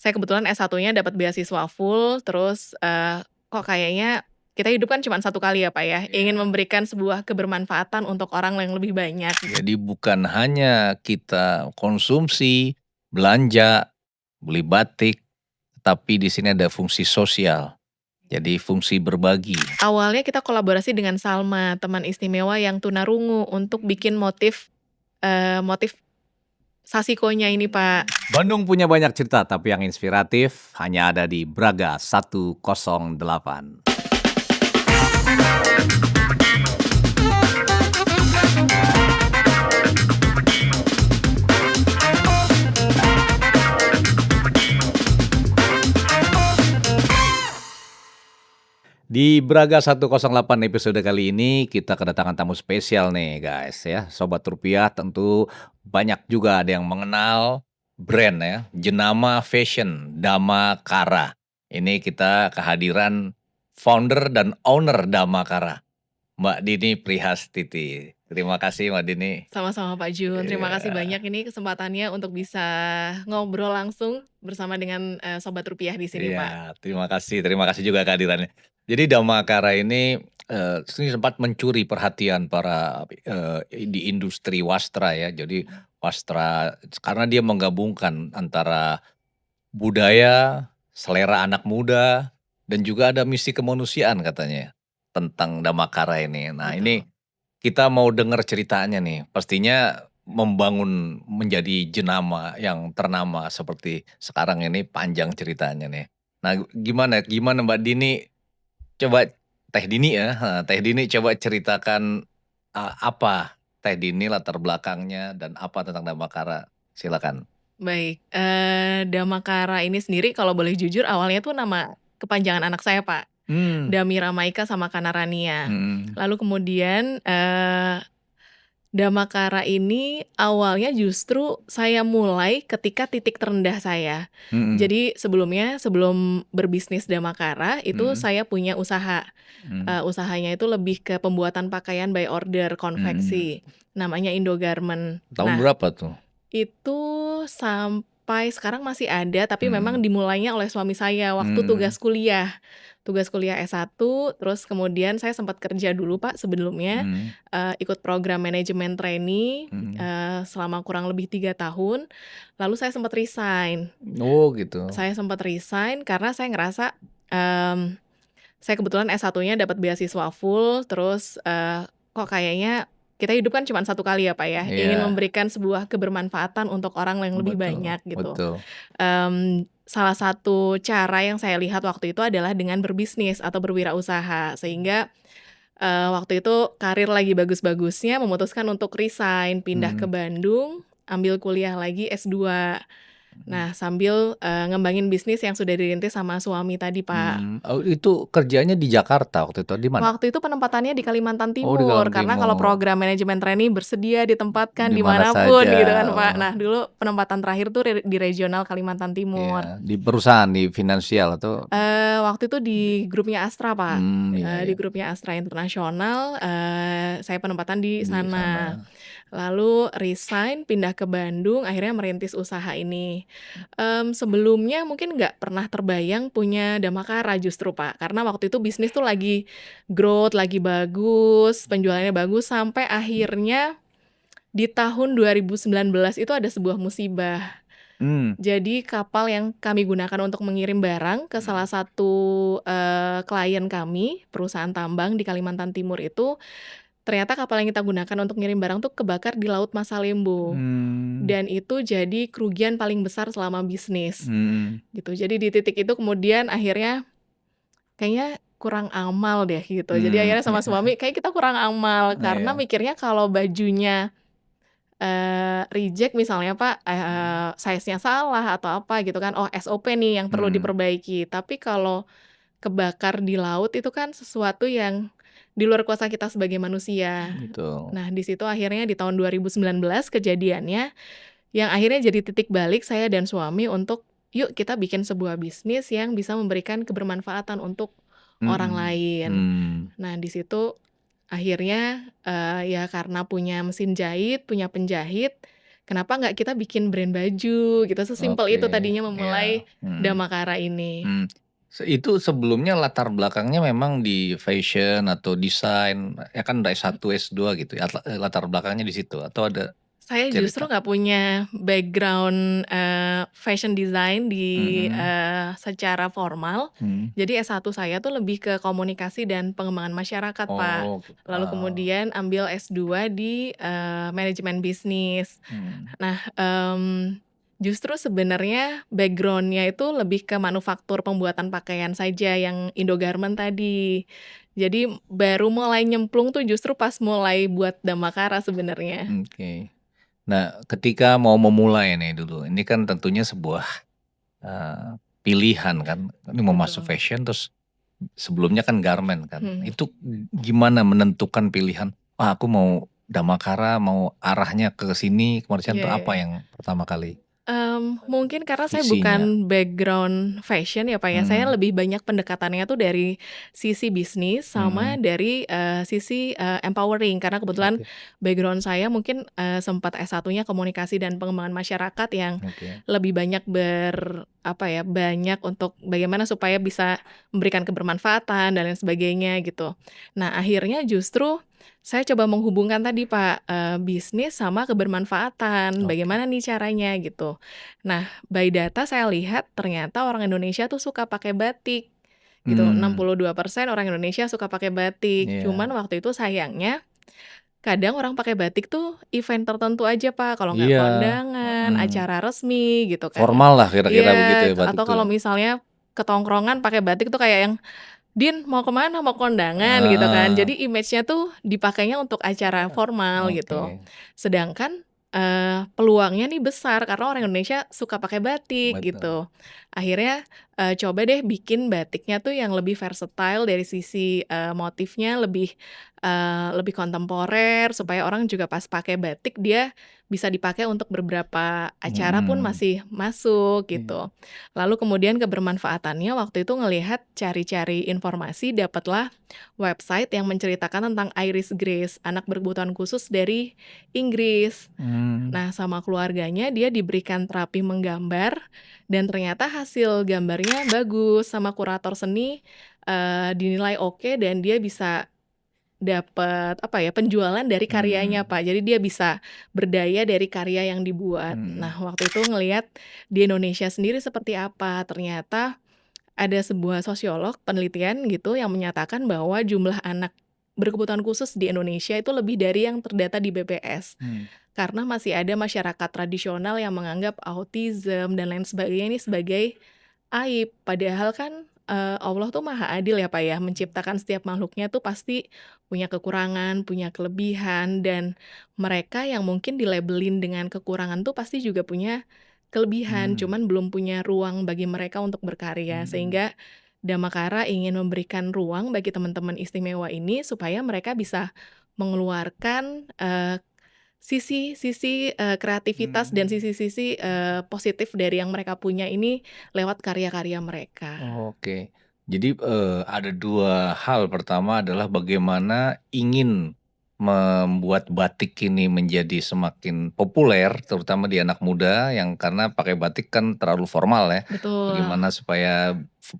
Saya kebetulan S1-nya dapat beasiswa full, terus, kok kayaknya kita hidup kan cuman satu kali ya, Pak, ya, ingin Iya. memberikan sebuah kebermanfaatan untuk orang yang lebih banyak. Jadi bukan hanya kita konsumsi, belanja, beli batik, tapi di sini ada fungsi sosial. Jadi fungsi berbagi. Awalnya kita kolaborasi dengan Salma, teman istimewa yang tunarungu, untuk bikin motif Sashiko-nya ini, Pak. Bandung punya banyak cerita, tapi yang inspiratif hanya ada di Braga 108. Di Braga 108 episode kali ini kita kedatangan tamu spesial nih guys ya. Sobat Rupiah tentu banyak juga ada yang mengenal brand ya, jenama fashion Damakara. Ini kita kehadiran founder dan owner Damakara, Mbak Dini Prihastiti. Terima kasih Mbak Dini. Sama-sama Pak Jun, terima kasih Iya. banyak ini kesempatannya untuk bisa ngobrol langsung bersama dengan, Sobat Rupiah di sini, Pak. Iya, terima kasih juga kehadirannya. Jadi Damakara ini, ini sempat mencuri perhatian para, di industri wastra ya. Jadi wastra karena dia menggabungkan antara budaya, selera anak muda, dan juga ada misi kemanusiaan katanya tentang Damakara ini. Nah ini Betul. kita mau dengar ceritanya nih, pastinya membangun menjadi jenama yang ternama seperti sekarang ini panjang ceritanya nih. Nah gimana gimana Mbak Dini, coba Teh Dini ya, Teh Dini coba ceritakan, apa Teh Dini latar belakangnya dan apa tentang Damakara? Silakan. Baik, Damakara ini sendiri kalau boleh jujur awalnya tuh nama kepanjangan anak saya, Pak. Mmm. Damira Maika sama Kanarania. Mhm. Lalu kemudian, Damakara ini awalnya justru saya mulai ketika titik terendah saya. Mhm. Jadi sebelumnya, sebelum berbisnis Damakara, itu Mhm. saya punya usaha. Mmm. Usahanya itu lebih ke pembuatan pakaian by order, Mhm. konveksi, namanya Indogarment. Tahun Nah, berapa tuh? itu sampai sekarang masih ada, tapi memang Mhm. dimulainya oleh suami saya waktu Mhm. tugas kuliah. Tugas kuliah S1, terus kemudian saya sempat kerja dulu, Pak, sebelumnya, Mhm. ikut program manajemen trainee, Mhm. selama kurang lebih 3 tahun, lalu saya sempat resign. Oh gitu. Saya sempat resign karena saya ngerasa, saya kebetulan S1-nya dapat beasiswa full, terus, kok kayaknya kita hidup kan cuman satu kali ya, Pak, ya, ingin Iya. memberikan sebuah kebermanfaatan untuk orang yang lebih Betul banyak gitu. betul. Salah satu cara yang saya lihat waktu itu adalah dengan berbisnis atau berwirausaha, sehingga, waktu itu karir lagi bagus-bagusnya memutuskan untuk resign, pindah ke Mhm. Bandung, ambil kuliah lagi S2. Mhm. Nah, sambil, ngembangin bisnis yang sudah dirintis sama suami tadi, Pak. Oh itu kerjanya di Jakarta waktu itu, di mana? Waktu itu penempatannya di Kalimantan Oh di Timur, Kalimantan karena kalau Timur. program manajemen trainee bersedia ditempatkan Di di mana manapun saja, gitu kan, Pak. oh. Nah, dulu penempatan terakhir tuh di regional Kalimantan Timur. Iya, di perusahaan, di finansial atau Waktu itu di grupnya Astra, Pak, iya di iya. grupnya Astra International, saya penempatan di Di sana. sana. Lalu resign, pindah ke Bandung, akhirnya merintis usaha ini. Sebelumnya mungkin nggak pernah terbayang punya Damakara justru, Pak, karena waktu itu bisnis tuh lagi growth, lagi bagus, penjualannya bagus, sampai akhirnya di tahun 2019 itu ada sebuah musibah. Mmm. Jadi kapal yang kami gunakan untuk mengirim barang ke salah Mhm. satu, klien kami, perusahaan tambang di Kalimantan Timur itu, ternyata kapal yang kita gunakan untuk ngirim barang tuh kebakar di Laut Masalembo. Mmm. Dan itu jadi kerugian paling besar selama bisnis, Mhm. gitu. Jadi di titik itu kemudian akhirnya, kayaknya kurang amal deh gitu. Jadi akhirnya sama Iya. suami, "Kayaknya kita kurang amal," karena Iya. mikirnya kalau bajunya, reject misalnya, Pak, Mhm. size-nya salah atau apa gitu kan, oh SOP nih yang perlu Mhm. diperbaiki. Tapi kalau kebakar di laut itu kan sesuatu yang di luar kuasa kita sebagai manusia. Betul. Nah, di situ akhirnya di tahun 2019 kejadiannya, yang akhirnya jadi titik balik saya dan suami untuk, "Yuk kita bikin sebuah bisnis yang bisa memberikan kebermanfaatan untuk orang Mhm. lain." Mmm. Nah, di situ akhirnya, ya karena punya mesin jahit, punya penjahit, kenapa nggak kita bikin brand baju gitu, sesimpel Oke, itu tadinya ya, memulai Damakara ini. mmm. Itu sebelumnya latar belakangnya memang di fashion atau desain, ya kan udah S1, S2 gitu ya, latar belakangnya di situ atau ada Saya justru cerita? nggak punya background, fashion design di, Mhm, secara formal. mmm. Jadi S1 saya tuh lebih ke komunikasi dan pengembangan masyarakat, Pak. Oh gitu, Lalu kemudian ambil S2 di, manajemen bisnis. mmm. Nah, justru sebenarnya background-nya itu lebih ke manufaktur pembuatan pakaian saja yang Indogarment tadi. Jadi baru mulai nyemplung tuh justru pas mulai buat Damakara sebenarnya. Oke. Nah, ketika mau memulai nih dulu, ini kan tentunya sebuah, pilihan kan, ini mau masuk Betul. fashion terus sebelumnya kan garment kan. Mhm. Itu gimana menentukan pilihan, "Ah, aku mau Damakara, mau arahnya ke sini," kemarin Iya tuh iya apa iya. yang pertama kali Mungkin karena saya visinya? bukan background fashion ya, Pak, ya, saya Mhm, lebih banyak pendekatannya tuh dari sisi bisnis sama mhm, dari, sisi, empowering karena kebetulan oke, background saya mungkin, sempat S1-nya komunikasi dan pengembangan masyarakat yang oke, lebih banyak apa ya, banyak untuk bagaimana supaya bisa memberikan kebermanfaatan dan lain sebagainya gitu. Nah, akhirnya justru saya coba menghubungkan tadi, Pak, bisnis sama kebermanfaatan, oke, bagaimana nih caranya gitu. Nah, by data saya lihat ternyata orang Indonesia tuh suka pakai batik, gitu. mmm, 62% orang Indonesia suka pakai batik. Cuman iya, waktu itu sayangnya, kadang orang pakai batik tuh event tertentu aja, Pak, kalau nggak iya, kondangan, mhm, acara resmi gitu kan. formal lah kira-kira begitu Iya, ya batik atau tuh? kalau misalnya ke tongkrongan pakai batik tuh kayak yang, "Din, mau ke mana? Mau kondangan?" Gitu kan. Heeh, Jadi image-nya tuh dipakainya untuk acara formal oke, gitu. Sedangkan, peluangnya nih besar karena orang Indonesia suka pakai batik betul, gitu. Akhirnya, coba deh bikin batiknya tuh yang lebih versatile dari sisi, motifnya lebih kontemporer supaya orang juga pas pakai batik dia bisa dipakai untuk beberapa acara pun mhm, masih masuk iya. gitu. Lalu kemudian kebermanfaatannya waktu itu ngelihat cari-cari informasi dapatlah website yang menceritakan tentang Iris Grace, anak berkebutuhan khusus dari Inggris. Mmm, Nah, sama keluarganya dia diberikan terapi menggambar dan ternyata hasil gambarnya bagus, sama kurator seni, dinilai oke dan dia bisa dapat, apa ya, penjualan dari karyanya, mmm, Pak. Jadi dia bisa berdaya dari karya yang dibuat. Nah, mhm, waktu itu ngelihat di Indonesia sendiri seperti apa, ternyata ada sebuah sosiolog penelitian gitu yang menyatakan bahwa jumlah anak berkebutuhan khusus di Indonesia itu lebih dari yang terdata di BPS. mmm, Karena masih ada masyarakat tradisional yang menganggap autism dan lain sebagainya ini sebagai aib. Padahal kan, Allah tuh Maha Adil ya, Pak, ya, menciptakan setiap makhluknya tuh pasti punya kekurangan, punya kelebihan, dan mereka yang mungkin dilabelin dengan kekurangan tuh pasti juga punya kelebihan, mmm, cuman belum punya ruang bagi mereka untuk berkarya. mhm, Sehingga Damakara ingin memberikan ruang bagi teman-teman istimewa ini supaya mereka bisa mengeluarkan, sisi-sisi, kreativitas dan mmm, sisi-sisi, positif dari yang mereka punya ini lewat karya-karya mereka. oke. Jadi, ada 2 hal, pertama adalah bagaimana ingin membuat batik ini menjadi semakin populer, terutama di anak muda yang karena pakai batik kan terlalu formal ya. Betul. Bagaimana supaya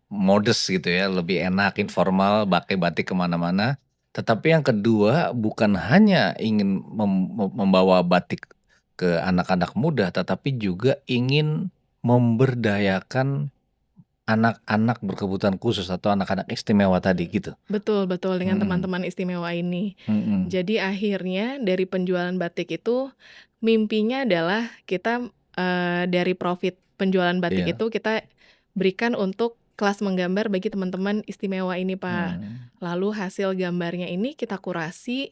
modest gitu ya, lebih enak, informal, pakai batik ke mana-mana. Tetapi yang kedua, bukan hanya ingin membawa batik ke anak-anak muda, tetapi juga ingin memberdayakan anak-anak berkebutuhan khusus atau anak-anak istimewa tadi gitu? Betul betul, dengan Mhm, teman-teman istimewa ini. mhm, Jadi akhirnya dari penjualan batik itu, mimpinya adalah kita, dari profit penjualan batik iya, itu kita berikan untuk kelas menggambar bagi teman-teman istimewa ini, Pak. mhm, Lalu hasil gambarnya ini kita kurasi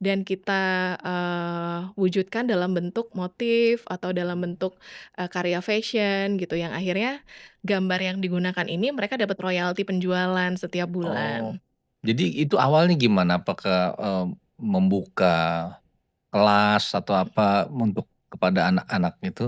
dan kita, wujudkan dalam bentuk motif atau dalam bentuk, karya fashion gitu yang akhirnya gambar yang digunakan ini mereka dapat royalti penjualan setiap oh, bulan. jadi itu awalnya gimana? Apakah, membuka kelas atau apa untuk kepada anak-anak itu,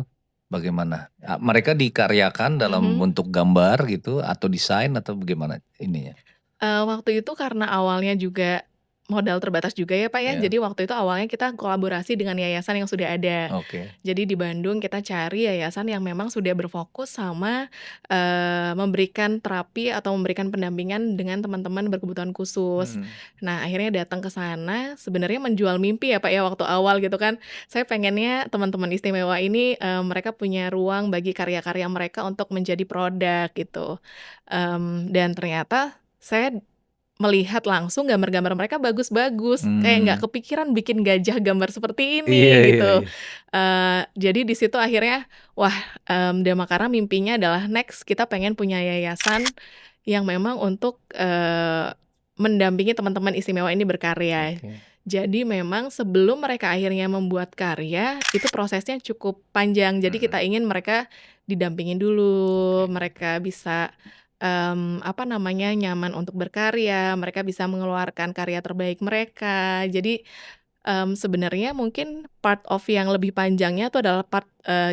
bagaimana? Mereka dikaryakan dalam Mhm. bentuk gambar gitu atau desain atau bagaimana ininya? Waktu itu karena awalnya juga modal terbatas juga ya, Pak, ya. Ya, Jadi waktu itu awalnya kita kolaborasi dengan yayasan yang sudah ada. oke. Jadi di Bandung kita cari yayasan yang memang sudah berfokus sama, memberikan terapi atau memberikan pendampingan dengan teman-teman berkebutuhan khusus. Mhm, Nah, akhirnya datang ke sana sebenarnya menjual mimpi ya, Pak, ya, waktu awal gitu kan. Saya pengennya teman-teman istimewa ini, mereka punya ruang bagi karya-karya mereka untuk menjadi produk gitu. Dan ternyata saya melihat langsung gambar-gambar mereka bagus-bagus, kayak nggak mmm, kepikiran bikin gajah gambar seperti iya ini iya gitu. iya, Jadi di situ akhirnya, wah, Damakara mimpinya adalah next kita pengen punya yayasan yang memang untuk, mendampingi teman-teman istimewa ini berkarya. oke, Jadi memang sebelum mereka akhirnya membuat karya, itu prosesnya cukup panjang. Jadi mhm, kita ingin mereka didampingin dulu, oke, mereka bisa apa namanya, nyaman untuk berkarya, mereka bisa mengeluarkan karya terbaik mereka. Jadi, sebenarnya mungkin part of yang lebih panjangnya itu adalah part,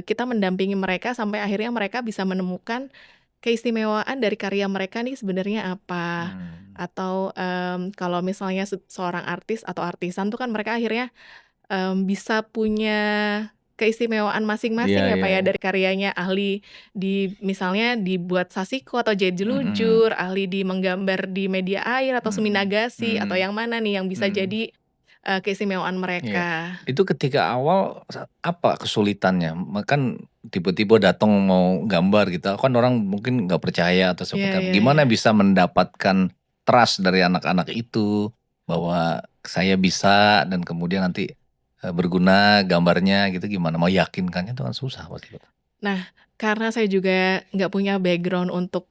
kita mendampingi mereka sampai akhirnya mereka bisa menemukan keistimewaan dari karya mereka nih sebenarnya apa. mmm, Atau, kalau misalnya seorang artis atau artisan tuh kan mereka akhirnya bisa punya keistimewaan iya masing-masing ya, iya Pak, ya, iya, dari karyanya. Ahli di misalnya dibuat sasiko atau mhm jejulujur, ahli di menggambar di media air atau mhm suminagasi, atau mhm yang mana nih yang bisa mhm. jadi, keistimewaan Iya. mereka. Itu ketika awal apa kesulitannya? Kan tiba-tiba datang mau gambar gitu, kan orang mungkin nggak percaya atau Iya seperti apa. iya iya. Gimana bisa mendapatkan trust dari anak-anak itu, bahwa saya bisa dan kemudian nanti, berguna gambarnya gitu gimana? Mau yakinkannya itu kan susah pasti, Pak. Nah, karena saya juga nggak punya background untuk,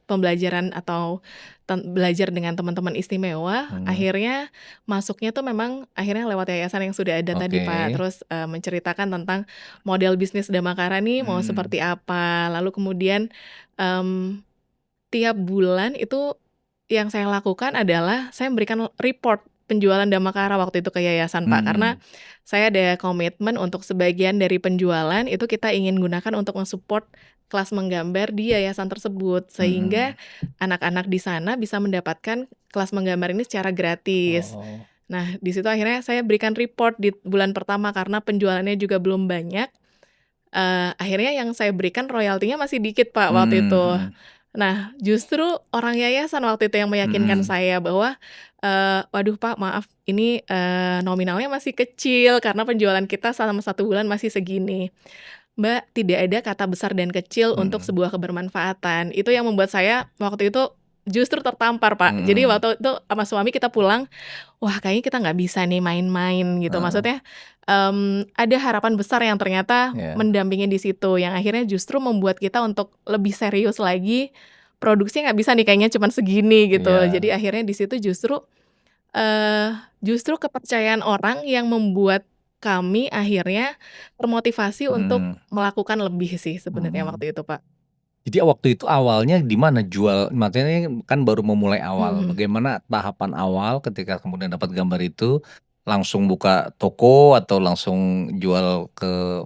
pembelajaran atau belajar dengan teman-teman istimewa, Mhm, akhirnya masuknya tuh memang akhirnya lewat yayasan yang sudah ada tadi, oke. Pak. Terus, menceritakan tentang model bisnis Damakara nih mau Mmm, seperti apa, lalu kemudian, mmm, tiap bulan itu yang saya lakukan adalah saya memberikan report penjualan Damakara waktu itu ke yayasan, Pak. Karena mhm, saya ada komitmen untuk sebagian dari penjualan itu kita ingin gunakan untuk men-support kelas menggambar di yayasan tersebut, sehingga mhm. anak-anak di sana bisa mendapatkan kelas menggambar ini secara gratis. Oh, Nah, di situ akhirnya saya berikan report di bulan pertama karena penjualannya juga belum banyak, akhirnya yang saya berikan royaltinya masih dikit, Pak, waktu mmm, itu. mhm Nah, justru orang yayasan waktu itu yang meyakinkan mhm. saya bahwa, "Waduh, Pak, maaf ini, nominalnya masih kecil karena penjualan kita selama 1 bulan masih segini." "Mbak, tidak ada kata besar dan kecil untuk Mhm sebuah kebermanfaatan." Itu yang membuat saya waktu itu justru tertampar, Pak. Jadi mhm. waktu itu sama suami kita pulang, wah, kayaknya kita nggak bisa nih main-main gitu. Heeh, Maksudnya, ada harapan besar yang ternyata iya mendampingi di situ, yang akhirnya justru membuat kita untuk lebih serius lagi, produksinya nggak bisa nih kayaknya cuman segini gitu. Jadi iya, akhirnya di situ justru kepercayaan orang yang membuat kami akhirnya termotivasi untuk mhm melakukan lebih sih sebenarnya mhm. waktu itu, Pak. Jadi waktu itu awalnya di mana jual maksudnya kan baru memulai Mhm awal, mhm. bagaimana tahapan awal ketika kemudian dapat gambar itu, langsung buka toko atau langsung jual ke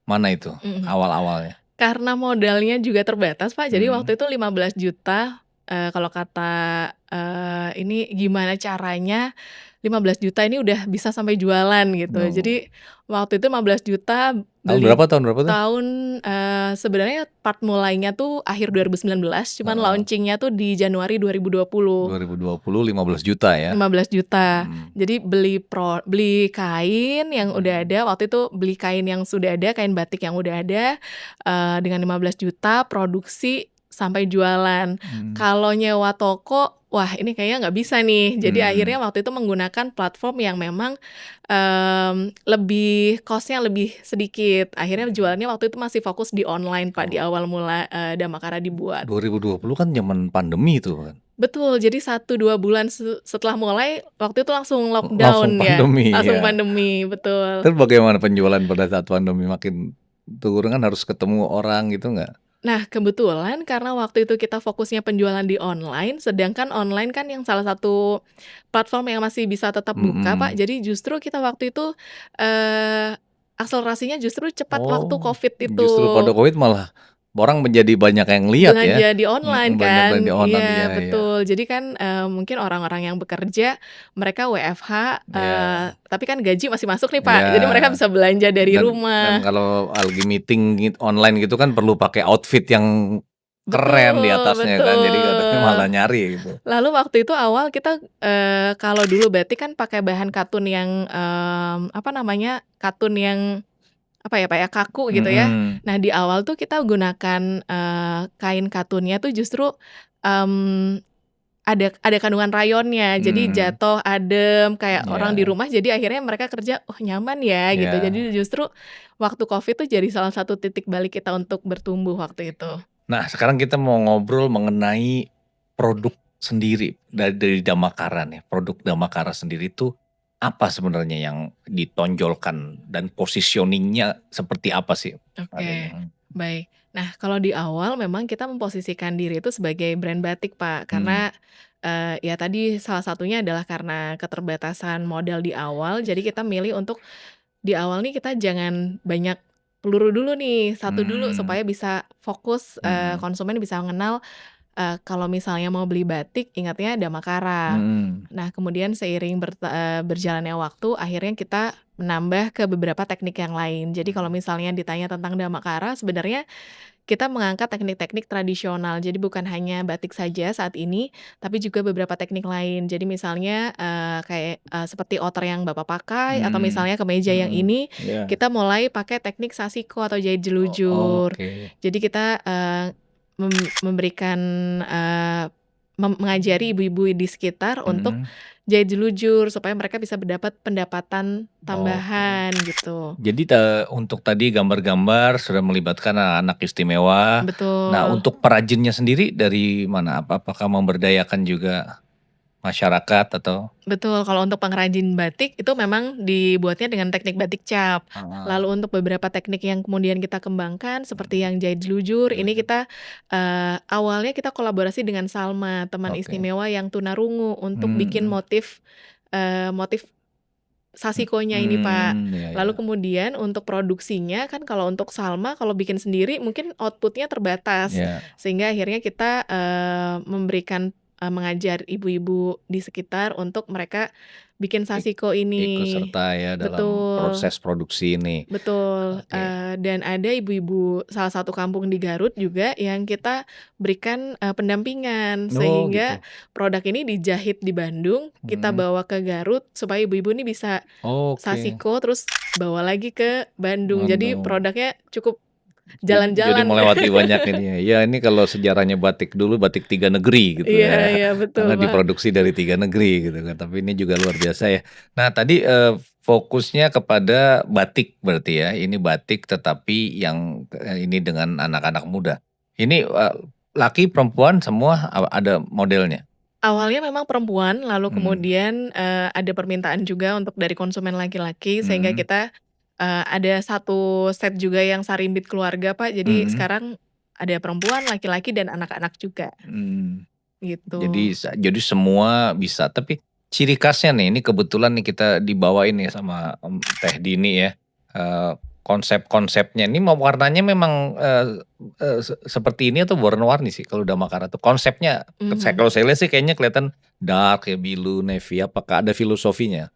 mana itu Mhm mhm. awal-awalnya? Karena modalnya juga terbatas, Pak, jadi Mhm waktu itu 15 juta, kalau kata, ini gimana caranya 15 juta ini udah bisa sampai jualan gitu. oh, Jadi waktu itu 15 juta beli tahun berapa tuh? sebenarnya part mulainya tuh akhir 2019, cuman Heeh, launching-nya tuh di Januari 2020. 2020 15 juta ya? 15 juta. Mhm Jadi beli kain yang udah mhm ada, waktu itu beli kain yang sudah ada, kain batik yang udah ada, dengan 15 juta produksi sampai jualan. mhm Kalau nyewa toko, wah, ini kayaknya nggak bisa nih. Jadi mhm, akhirnya waktu itu menggunakan platform yang memang, lebih cost-nya lebih sedikit. Akhirnya mhm. jualannya waktu itu masih fokus di online, Pak, di Oh, awal mula, Damakara dibuat. 2020 kan zaman pandemi tuh kan? Betul, jadi 1, 2 bulan setelah mulai, waktu itu langsung Langsung lockdown ya, pandemi langsung ya? pandemi, betul. Terus bagaimana penjualan pada saat pandemi makin turun kan harus ketemu orang gitu nggak? Nah, kebetulan karena waktu itu kita fokusnya penjualan di online, sedangkan online kan yang salah satu platform yang masih bisa tetap buka, Pak. Mhm. Jadi justru kita waktu itu, akselerasinya justru cepat waktu Oh, Covid itu. justru pada Covid malah orang menjadi banyak yang lihat ya, Belanja di online banyak kan, belanja online, iya iya iya, betul. Jadi kan, mungkin orang-orang yang bekerja, mereka WFH, iya tapi kan gaji masih masuk nih Pak, jadi mereka iya, bisa belanja dari dan rumah. kalau lagi meeting online gitu kan perlu pakai outfit yang keren di Betul atasnya kan, jadi kadang malah betul. nyari gitu. Lalu waktu itu awal kita, kalau dulu batik kan pakai bahan katun yang, apa namanya, katun yang, apa ya Pak ya, kaku gitu ya. Mhm, Nah di awal tuh kita gunakan, kain katunnya tuh justru, mmm ada kandungan rayonnya, jadi mmm, jatuh adem, kayak orang di iya rumah jadi akhirnya mereka kerja, "Oh nyaman ya," gitu. iya. Jadi justru waktu Covid tuh jadi salah satu titik balik kita untuk bertumbuh waktu itu. Nah, sekarang kita mau ngobrol mengenai produk sendiri dari Damakara nih. Produk Damakara sendiri itu apa sebenarnya yang ditonjolkan dan positioning-nya seperti apa sih? Adanya, Oke, baik. Nah kalau di awal memang kita memposisikan diri itu sebagai brand batik Pak, mhm, karena, ya tadi salah satunya adalah karena keterbatasan modal di awal, jadi kita milih untuk di awal nih kita jangan banyak peluru dulu nih, satu dulu mmm, supaya bisa fokus, mhm, konsumen bisa mengenal, kalau misalnya mau beli batik ingatnya Damakara. mhm, Nah kemudian seiring berjalannya waktu akhirnya kita menambah ke beberapa teknik yang lain. Jadi kalau mhm, misalnya ditanya tentang Damakara sebenarnya kita mengangkat teknik-teknik tradisional. Jadi bukan hanya batik saja saat ini, tapi juga beberapa teknik lain. Jadi misalnya, kayak, seperti outer yang Bapak pakai atau mhm, misalnya kemeja yang mhm, ini, iya, kita mulai pakai teknik sashiko atau jahit jelujur. oke, Jadi kita, memberikan, mengajari ibu-ibu di sekitar untuk mhm, jahit jelujur supaya mereka bisa mendapat pendapatan oke. tambahan gitu. Jadi untuk tadi gambar-gambar sudah melibatkan anak-anak istimewa. Nah, Betul. untuk perajinnya sendiri dari mana? Apakah memberdayakan juga masyarakat atau Betul, kalau untuk pengrajin batik itu memang dibuatnya dengan teknik batik cap. heeh, Lalu untuk beberapa teknik yang kemudian kita kembangkan seperti mhm, yang jahit jelujur, ini jelujur. kita, awalnya kita kolaborasi dengan Salma, teman Oke. istimewa yang tunarungu untuk bikin Mhm, motif, motif sashikonya ini, Pak. iya Lalu iya, kemudian untuk produksinya kan kalau untuk Salma kalau bikin sendiri mungkin output-nya terbatas, iya, sehingga akhirnya kita, memberikan mengajar ibu-ibu di sekitar untuk mereka bikin ik sashiko ikut ini. serta ya dalam Betul. proses produksi ini. Betul, Oke. dan ada ibu-ibu salah satu kampung di Garut juga yang kita berikan, pendampingan, Oh sehingga gitu, produk ini dijahit di Bandung, kita mhm, bawa ke Garut supaya ibu-ibu ini bisa oke, sashiko, terus bawa lagi ke Bandung. Jadi waduh. produknya cukup Jadi jalan-jalan. melewati banyak ini ya. Ya ini kalau sejarahnya batik dulu batik 3 negeri gitu Iya ya, iya, betul, karena Pak. diproduksi dari 3 negeri gitu kan, tapi ini juga luar biasa ya. Nah tadi, fokusnya kepada batik berarti ya, ini batik tetapi yang, ini dengan anak-anak muda. Ini, laki perempuan semua ada modelnya? Awalnya memang perempuan, lalu Mmm, kemudian, ada permintaan juga untuk dari konsumen laki-laki, sehingga mhm, kita, ada satu set juga yang sarimbit keluarga, Pak. Jadi mhm, sekarang ada perempuan, laki-laki, dan anak-anak juga, mmm. gitu. Jadi semua bisa, tapi ciri khasnya nih, ini kebetulan nih kita dibawain nih sama, Teh Dini ya, konsep-konsepnya ini mau warnanya memang, seperti ini atau warna-warni sih kalau udah Damakara tuh? Konsepnya Mhm. kalau saya lihat sih kayaknya kelihatan dark ya, biru, navy, apakah ada filosofinya?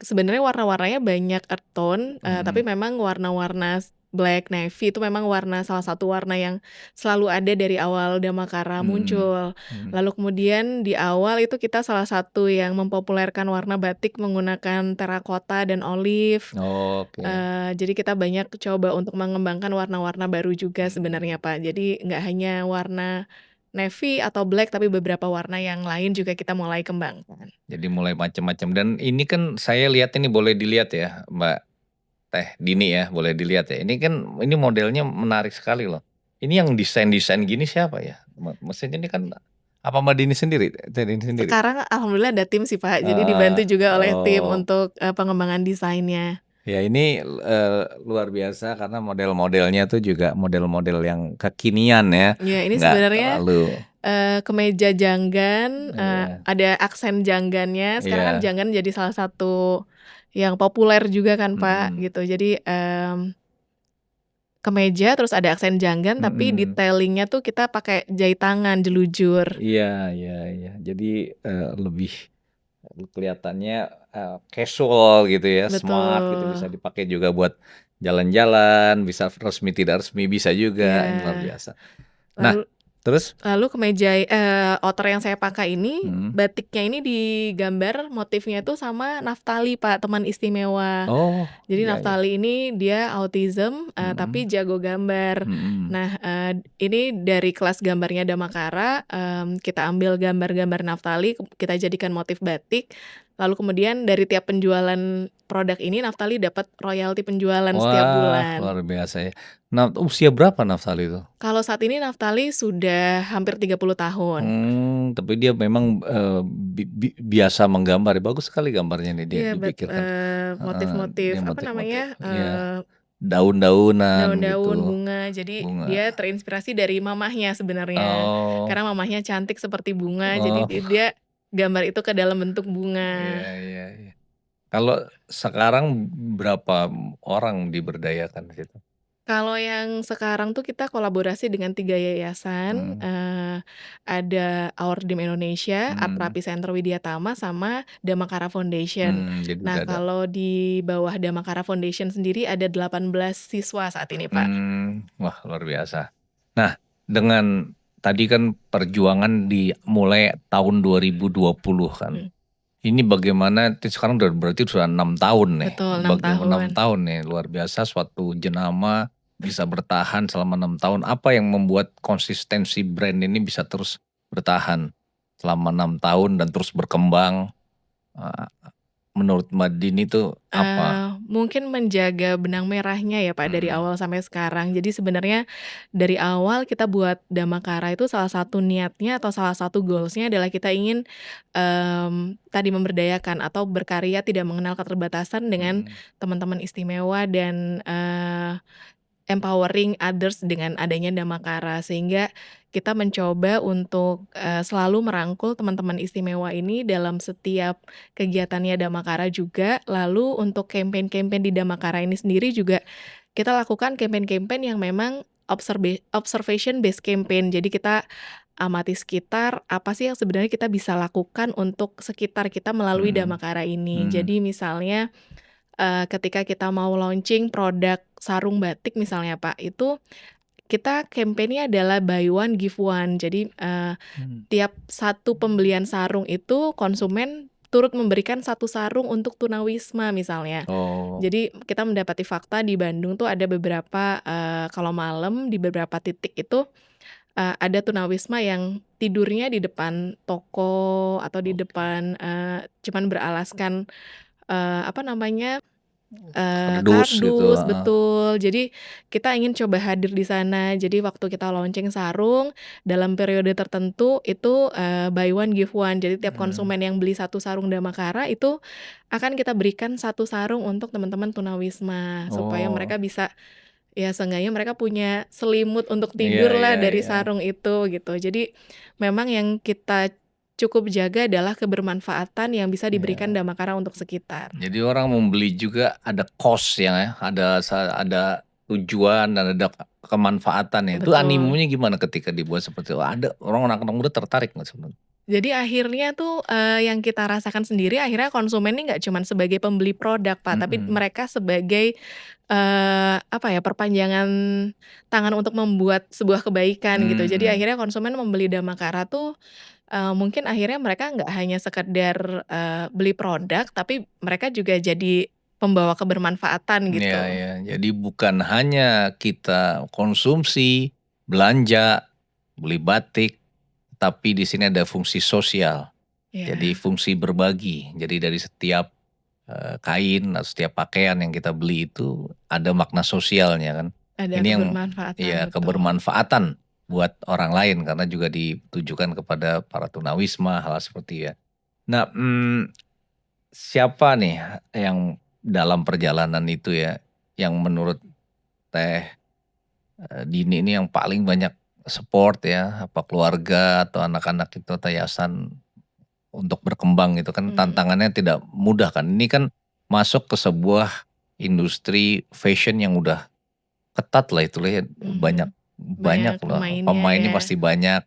Sebenarnya warna-warnanya banyak earth tone, tapi Mhm, memang warna-warna black, navy itu memang warna salah satu warna yang selalu ada dari awal Damakara mhm, muncul. mhm, Lalu kemudian di awal itu kita salah satu yang mempopulerkan warna batik menggunakan terakota dan olive, oke, jadi kita banyak coba untuk mengembangkan warna-warna baru juga mhm. sebenarnya, Pak. Jadi nggak hanya warna navy atau black, tapi beberapa warna yang lain juga kita mulai kembangkan. Jadi mulai macam-macam dan ini kan saya lihat ini boleh dilihat ya, Mbak Teh Dini ya, boleh dilihat ya. Ini modelnya menarik sekali loh. Ini yang desain-desain gini siapa ya? Maksudnya ini kan apa Mbak Dini sendiri? Teh Dini sendiri? Sekarang alhamdulillah ada tim sih, Pak. Jadi Heeh, dibantu juga oleh tim oh, untuk, pengembangan desainnya. ya ini, luar biasa karena model-modelnya tuh juga model-model yang kekinian ya, Ya ini nggak sebenarnya, terlalu kemeja janggan, iya ada aksen janggannya. Sekarang kan iya, janggan jadi salah satu yang populer juga kan, Pak, mhm. gitu. Jadi, kemeja terus ada aksen janggan tapi Mhm. detailing-nya tuh kita pakai jahit tangan, jelujur. Iya iya iya. Jadi, lebih kelihatannya, casual gitu ya, smart gitu, bisa Betul. dipakai juga buat jalan-jalan, bisa resmi tidak resmi bisa juga, ini luar Iya. biasa. Nah, Lalu terus? lalu outer yang saya pakai ini, Mhm. batiknya ini digambar motifnya itu sama Naftali, Pak, teman istimewa. Oh, Jadi iya iya. Naftali ini dia autism, tapi Mhm jago gambar. mhm. Nah, ini dari kelas gambarnya Damakara, kita ambil gambar-gambar Naftali, kita jadikan motif batik, lalu kemudian dari tiap penjualan produk ini Naftali dapat royalti penjualan setiap Wah, bulan. luar biasa ya. Nah, usia berapa Naftali itu? Kalau saat ini Naftali sudah hampir 30 tahun. Tapi dia memang, bi bi biasa menggambar ya, bagus sekali gambarnya nih dia Iya, dipikirkan. Heeh, motif-motif dia apa motif-motif namanya, iya, daun-daunan daun-daun, gitu, bunga. Jadi bunga. dia terinspirasi dari mamahnya sebenarnya. Oh Karena mamahnya cantik seperti bunga, jadi oh, dia gambar itu ke dalam bentuk iya bunga. iya iya. Kalau sekarang berapa orang diberdayakan di situ? Kalau yang sekarang tuh kita kolaborasi dengan 3 yayasan, Mhm ada Our Dream Indonesia, mhm, Aprapi Center Widyatama, sama Damakara Foundation. jadi Nah, udah ada. kalau di bawah Damakara Foundation sendiri ada 18 siswa saat ini, Pak. Wah luar biasa. Nah, dengan tadi kan perjuangan dimulai tahun 2020 kan. Mhm, Ini bagaimana sekarang udah berarti sudah 6 tahun nih, betul 6 bagaimana 6 tahun. tahun nih, luar biasa suatu jenama bisa bertahan selama 6 tahun. Apa yang membuat konsistensi brand ini bisa terus bertahan selama 6 tahun dan terus berkembang, eee, menurut Mbak Dini itu apa? Mungkin menjaga benang merahnya ya, Pak, dari Mhm awal sampai sekarang. Jadi sebenarnya dari awal kita buat Damakara itu salah satu niatnya atau salah satu goals-nya adalah kita ingin, tadi memberdayakan atau berkarya tidak mengenal keterbatasan dengan mhm teman-teman istimewa dan, empowering others dengan adanya Damakara, sehingga kita mencoba untuk, selalu merangkul teman-teman istimewa ini dalam setiap kegiatannya Damakara juga. Lalu untuk campaign-campaign di Damakara ini sendiri juga kita lakukan campaign-campaign yang memang observation based campaign. Jadi kita amati sekitar, apa sih yang sebenarnya kita bisa lakukan untuk sekitar kita melalui mhm Damakara ini. mhm. Jadi misalnya ketika kita mau launching produk sarung batik misalnya, Pak, itu kita campaign-nya adalah buy one give one. Jadi, Mmm. tiap satu pembelian sarung itu konsumen turut memberikan satu sarung untuk tunawisma misalnya. Oh, Jadi kita mendapati fakta di Bandung tuh ada beberapa, kalau malam di beberapa titik itu, ada tunawisma yang tidurnya di depan toko atau di oke. depan, cuman beralaskan, apa namanya, Kardus gitu, kardus, heeh. betul. Jadi kita ingin coba hadir di sana. Jadi waktu kita launching sarung, dalam periode tertentu itu, buy one give one. Jadi tiap Mmm. konsumen yang beli satu sarung Damakara itu akan kita berikan satu sarung untuk teman-teman tunawisma, supaya Oh, mereka bisa ya seenggaknya mereka punya selimut untuk iya tidurlah iya dari iya. sarung itu, gitu. Jadi memang yang kita cukup jaga adalah kebermanfaatan yang bisa diberikan Iya. Damakara untuk sekitar. Jadi orang membeli juga ada cost ya, ada tujuan dan ada kemanfaatannya. Itu Betul. animonya gimana ketika dibuat seperti itu? Ada orang anak-anak muda tertarik nggak sebenarnya? Jadi akhirnya tuh, yang kita rasakan sendiri akhirnya konsumen ini nggak cuman sebagai pembeli produk, Pak, tapi Mhm, mereka sebagai, apa ya, perpanjangan tangan untuk membuat sebuah kebaikan gitu. Jadi mhm. akhirnya konsumen membeli Damakara tuh, mungkin akhirnya mereka nggak hanya sekedar, beli produk, tapi mereka juga jadi pembawa kebermanfaatan Iya gitu. iya. Jadi bukan hanya kita konsumsi, belanja, beli batik, tapi di sini ada fungsi sosial. Jadi Iya, fungsi berbagi. Jadi dari setiap, kain atau setiap pakaian yang kita beli itu ada makna sosialnya kan. ada Ini yang kebermanfaatan, ya betul. kebermanfaatan buat orang lain karena juga ditujukan kepada para tunawisma, hal seperti ya. Nah, siapa nih yang dalam perjalanan itu ya, yang menurut Teh, Dini ini yang paling banyak support ya, apa keluarga atau anak-anak itu atau yayasan untuk berkembang itu kan Mhm. tantangannya tidak mudah kan. Ini kan masuk ke sebuah industri fashion yang udah ketat lah itu ya, banyak Mhm. banyak Banyak loh, pemainnya pemainnya ya. pasti banyak.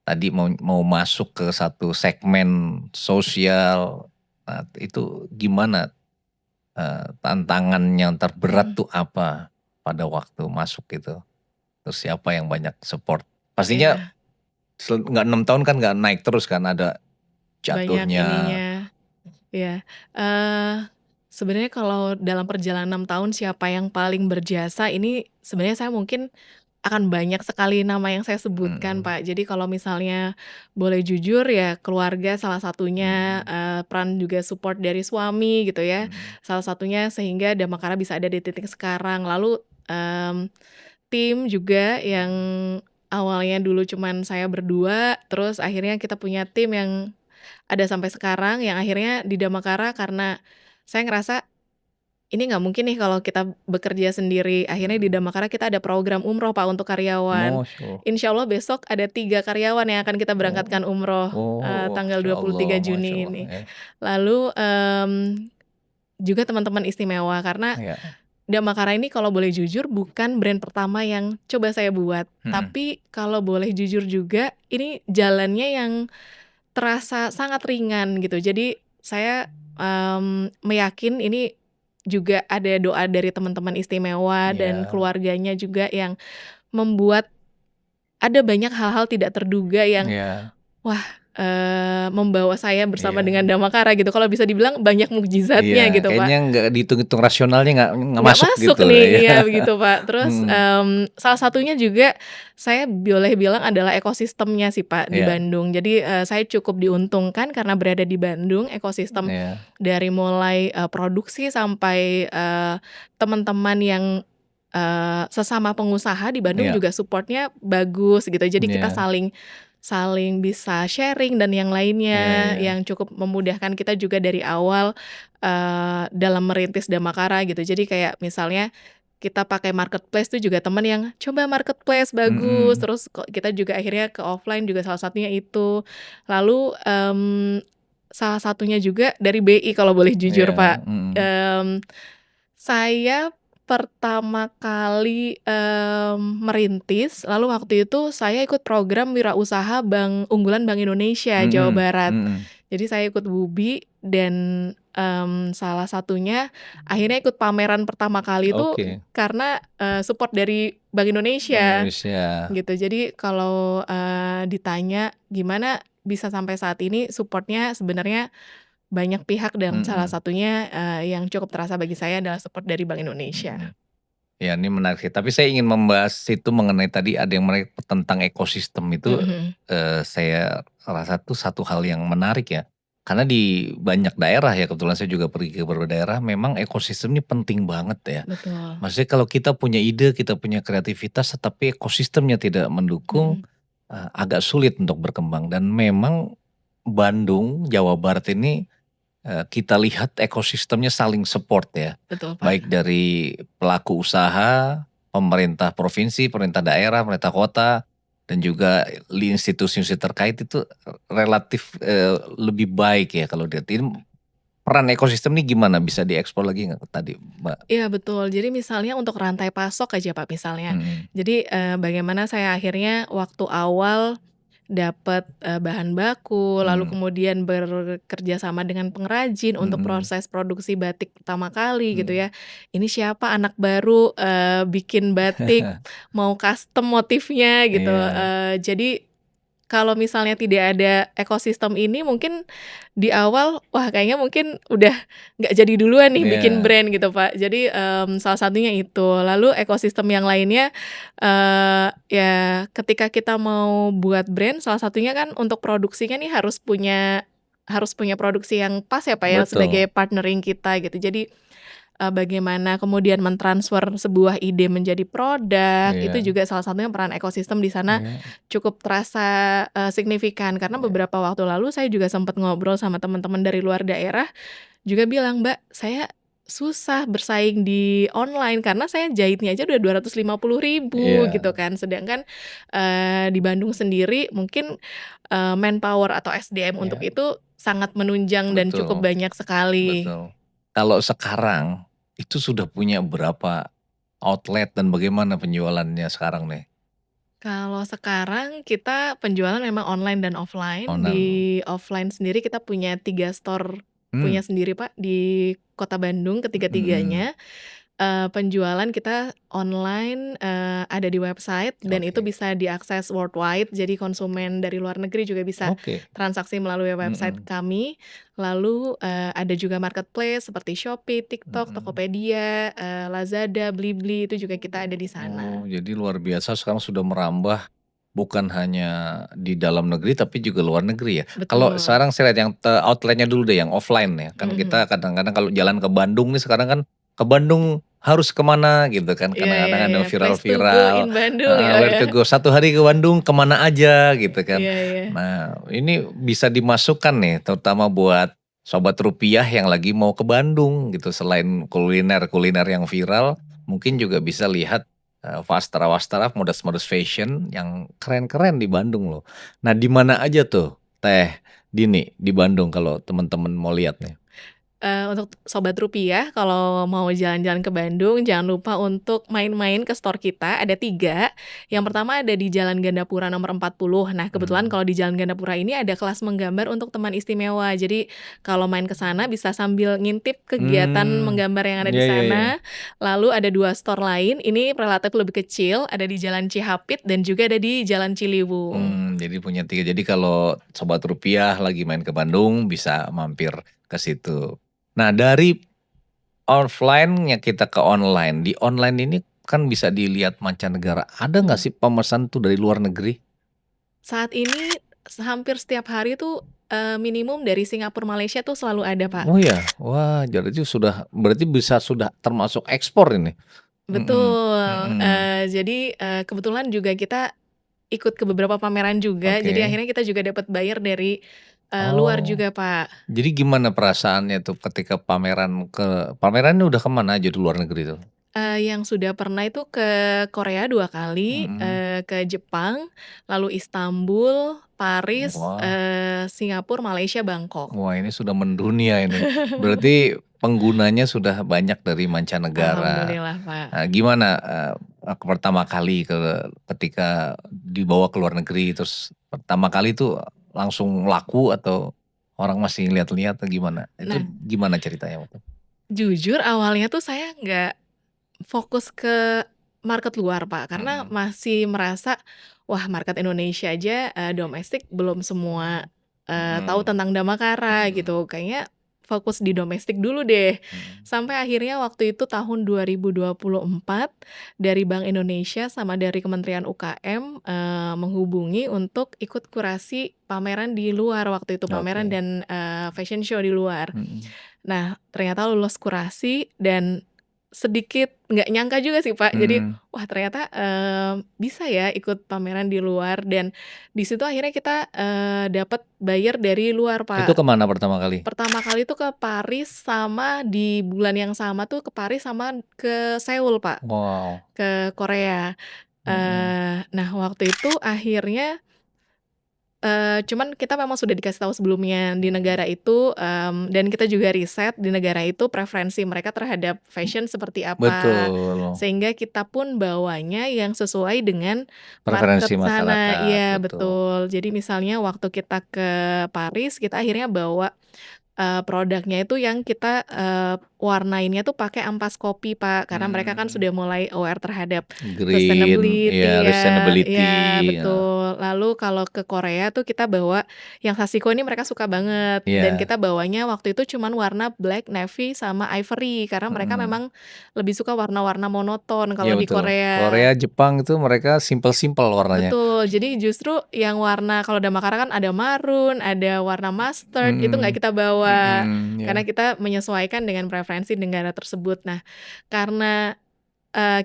Tadi mau masuk ke satu segmen sosial, nah itu gimana, tantangan yang terberat Mhm. tuh apa pada waktu masuk gitu? Terus siapa yang banyak support? Pastinya Iya, nggak 6 tahun kan nggak naik terus kan, ada banyak jatuhnya. ininya. Iya, sebenarnya kalau dalam perjalanan 6 tahun siapa yang paling berjasa ini sebenarnya saya mungkin akan banyak sekali nama yang saya sebutkan, Mhm, Pak. Jadi kalau misalnya boleh jujur ya keluarga salah satunya, mhm, peran juga support dari suami gitu ya, mhm, salah satunya sehingga Damakara bisa ada di titik sekarang. Lalu, tim juga yang awalnya dulu cuman saya berdua, terus akhirnya kita punya tim yang ada sampai sekarang, yang akhirnya di Damakara karena saya ngerasa ini nggak mungkin nih kalau kita bekerja sendiri. Akhirnya di mhm. Damakara kita ada program umroh, Pak, untuk karyawan. Masya Allah. Insya Allah besok ada 3 karyawan yang akan kita Oh berangkatkan umroh, oh, tanggal Masya Allah 23 Masya Juni Allah, ini. ya. Lalu, juga teman-teman istimewa karena Iya, Damakara ini kalau boleh jujur bukan brand pertama yang coba saya buat. mhm, Tapi kalau boleh jujur juga ini jalannya yang terasa sangat ringan gitu. Jadi saya, meyakin ini juga ada doa dari teman-teman istimewa dan iya, keluarganya juga yang membuat ada banyak hal-hal tidak terduga yang, iya, wah, membawa saya bersama dengan iya. Damakara gitu. Kalau bisa dibilang banyak Iya, mukjizatnya gitu, Pak. kayaknya nggak dihitung-hitung rasionalnya nggak Nggak masuk masuk gitu nih, ya. iya begitu, Pak. Terus, Mhm, salah satunya juga saya boleh bilang adalah ekosistemnya sih, Pak, di iya, Bandung. Jadi, saya cukup diuntungkan karena berada di Bandung, ekosistem iya, dari mulai, produksi sampai, teman-teman yang, sesama pengusaha di Bandung iya, juga support-nya bagus gitu. Jadi kita iya, saling saling bisa sharing dan yang iya, lainnya, iya, yang cukup memudahkan kita juga dari awal, dalam merintis Damakara gitu. Jadi kayak misalnya kita pakai marketplace tuh juga temen yang, "Coba marketplace bagus," mhm, terus kok kita juga akhirnya ke offline juga salah satunya itu. Lalu, salah satunya juga dari BI kalau boleh jujur, iya, Pak. mhm, Mmm, saya pertama kali, merintis, lalu waktu itu saya ikut program wirausaha Bank Unggulan Bank Indonesia Jawa mhm, Barat. mhm, Jadi saya ikut BUBI dan, salah satunya akhirnya ikut pameran pertama kali itu oke, karena, support dari Bank Bank Indonesia, Indonesia, gitu. Jadi kalau, ditanya gimana bisa sampai saat ini support-nya sebenarnya banyak pihak dan salah mhm, satunya, yang cukup terasa bagi saya adalah support dari Bank Indonesia. mhm. Ya ini menarik sih, tapi saya ingin membahas itu mengenai tadi ada yang menarik tentang ekosistem itu, Mhm, saya rasa tuh satu hal yang menarik ya. Karena di banyak daerah ya, kebetulan saya juga pergi ke beberapa daerah, memang ekosistem ini penting banget ya. betul. Maksudnya kalau kita punya ide, kita punya kreativitas, tetapi ekosistemnya tidak mendukung, Mhm, agak sulit untuk berkembang dan memang Bandung, Jawa Barat ini, kita lihat ekosistemnya saling support ya. betul, Pak. Baik dari pelaku usaha, pemerintah provinsi, pemerintah daerah, pemerintah kota, dan juga institusi-institusi terkait itu relatif, lebih baik ya kalau dilihat. Ini peran ekosistem ini gimana, bisa dieksplor lagi nggak tadi, Mbak? Iya betul. Jadi misalnya untuk rantai pasok aja, Pak, misalnya. Mhm, Jadi, bagaimana saya akhirnya waktu awal dapat, bahan baku, lalu mhm, kemudian bekerja sama dengan pengrajin untuk mhm, proses produksi batik pertama kali gitu mhm. ya. Ini siapa anak baru, bikin batik, mau custom motifnya gitu, Iya, jadi kalau misalnya tidak ada ekosistem ini mungkin di awal, wah kayaknya mungkin udah nggak jadi duluan nih bikin iya, brand gitu, Pak. Jadi, salah satunya itu. Lalu ekosistem yang lainnya, ya ketika kita mau buat brand salah satunya kan untuk produksinya nih harus punya produksi yang pas ya, Pak, ya, betul. sebagai partnering kita gitu. Jadi bagaimana kemudian mentransfer sebuah ide menjadi produk, itu Iya, juga salah satunya peran ekosistem di sana iya, cukup terasa, signifikan. Karena iya, beberapa waktu lalu saya juga sempat ngobrol sama teman-teman dari luar daerah, juga bilang, "Mbak, saya susah bersaing di online karena saya jahitnya aja udah 250.000 gitu iya, kan." Sedangkan, di Bandung sendiri mungkin, manpower atau SDM untuk iya, itu sangat menunjang dan cukup betul, banyak sekali. betul. Kalau sekarang, itu sudah punya berapa outlet dan bagaimana penjualannya sekarang nih? Kalau sekarang kita penjualan memang online dan offline. Online. Di offline sendiri kita punya 3 store Mmm, punya sendiri, Pak, di Kota Bandung mhm, ketiga-tiganya. Penjualan kita online, ada di website dan itu oke. bisa diakses worldwide, jadi konsumen dari luar negeri juga bisa Oke, transaksi melalui website mhm, kami. Lalu, ada juga marketplace seperti Shopee, TikTok, mhm. Tokopedia, Lazada, Blibli, itu juga kita ada di Oh, sana. jadi luar biasa sekarang sudah merambah bukan hanya di dalam negeri tapi juga luar negeri ya. Kalau Betul. sekarang saya lihat yang outlet deh yang offline ya, kan Mhm. kita kadang-kadang kalau jalan ke Bandung nih sekarang kan, ke Bandung harus kemana gitu kan, Iya iya kadang-kadang ada iya, place to go viral-viral, in Bandung heeh, ya, Pak, where ya. to go, satu hari ke Bandung kemana aja gitu kan. Iya iya. Nah, ini bisa dimasukkan nih terutama buat sobat rupiah yang lagi mau ke Bandung gitu, selain kuliner-kuliner yang viral, mungkin juga bisa lihat Wastara-wastara, modus-modus fashion yang keren-keren di Bandung loh. Nah, di mana aja tuh Teh Dini di Bandung kalau temen-temen mau lihat nih? Untuk sobat rupiah kalau mau jalan-jalan ke Bandung jangan lupa untuk main-main ke store kita, ada 3. Yang pertama ada di Jalan Gandapura nomor 40. Nah, kebetulan Mmm, kalau di Jalan Gandapura ini ada kelas menggambar untuk teman istimewa. Jadi kalau main ke sana bisa sambil ngintip kegiatan mmm, menggambar yang ada di iya iya iya. sana. Lalu ada 2 store lain, ini relatif lebih kecil, ada di Jalan Cihapit dan juga ada di Jalan Ciliwung. Jadi punya 3. Jadi kalau sobat rupiah lagi main ke Bandung bisa mampir ke situ. Nah, dari offline-nya kita ke online, di online ini kan bisa dilihat mancanegara. Ada nggak Mhm. sih pemesan tuh dari luar negeri? Saat ini hampir setiap hari tuh, minimum dari Singapura, Malaysia tuh selalu ada, Pak. Oh ya? Wah, jadi itu berarti bisa sudah termasuk ekspor ini? Mhm, Betul, mhm, jadi, kebetulan juga kita ikut ke beberapa pameran juga, jadi oke. akhirnya kita juga dapat buyer dari, luar Oh, juga, Pak. jadi gimana perasaannya tuh ketika pamerannya udah ke mana aja di luar negeri tuh? Yang sudah pernah itu ke Korea 2 kali, Mhm. ke Jepang, lalu Istanbul, Paris, Wah Singapura, Malaysia, Bangkok. wah ini sudah mendunia ini. Berarti penggunanya sudah banyak dari mancanegara. Alhamdulillah, Pak. Nah gimana, pertama kali ketika dibawa ke luar negeri, terus pertama kali itu langsung laku atau orang masih lihat-lihat atau gimana? Itu Nah, gimana ceritanya waktu? jujur awalnya tuh saya nggak fokus ke market luar, Pak, karena Mhm, masih merasa, wah market Indonesia aja, domestik belum semua, tahu mhm, tentang Damakara mhm, gitu, kayaknya fokus di domestik dulu deh. mhm. Sampai akhirnya waktu itu tahun 2024 dari Bank Indonesia sama dari Kementerian UKM, menghubungi untuk ikut kurasi pameran di luar waktu itu, pameran Oke, dan, fashion show di luar. mhm. Nah, ternyata lulus kurasi dan sedikit nggak nyangka juga sih, Pak. Jadi, Mhm. wah ternyata, bisa ya ikut pameran di luar dan di situ akhirnya kita, dapat buyer dari luar, Itu Pak. ke mana pertama kali? Pertama kali itu ke Paris sama di bulan yang sama tuh ke Paris sama ke Seoul, Pak, Wow, ke Korea. mhm, Nah waktu itu akhirnya cuman kita memang sudah dikasih tahu sebelumnya di mhm. negara itu, dan kita juga riset di negara itu preferensi mereka terhadap fashion seperti apa, Betul, sehingga kita pun bawanya yang sesuai dengan preferensi market sana. masyarakat, Iya betul. betul. Jadi misalnya waktu kita ke Paris, kita akhirnya bawa produknya itu yang kita, warnainnya tuh pakai ampas kopi, Pak, karena mereka kan Mmm, sudah mulai aware terhadap green, iya sustainability ya sustainability, iya heeh, betul. Lalu kalau ke Korea tuh kita bawa yang Sashiko ini mereka suka banget dan iya, kita bawanya waktu itu cuman warna black, navy, sama ivory karena mereka mhm, memang lebih suka warna-warna monoton iya kalau di betul. Korea. Korea, Jepang itu mereka simpel-simpel warnanya. Betul, jadi justru yang warna kalau Damakara kan ada maroon, ada warna mustard, itu nggak Mhm, kita bawa, mhm, iya, karena kita menyesuaikan dengan preferensi negara tersebut. Nah, karena,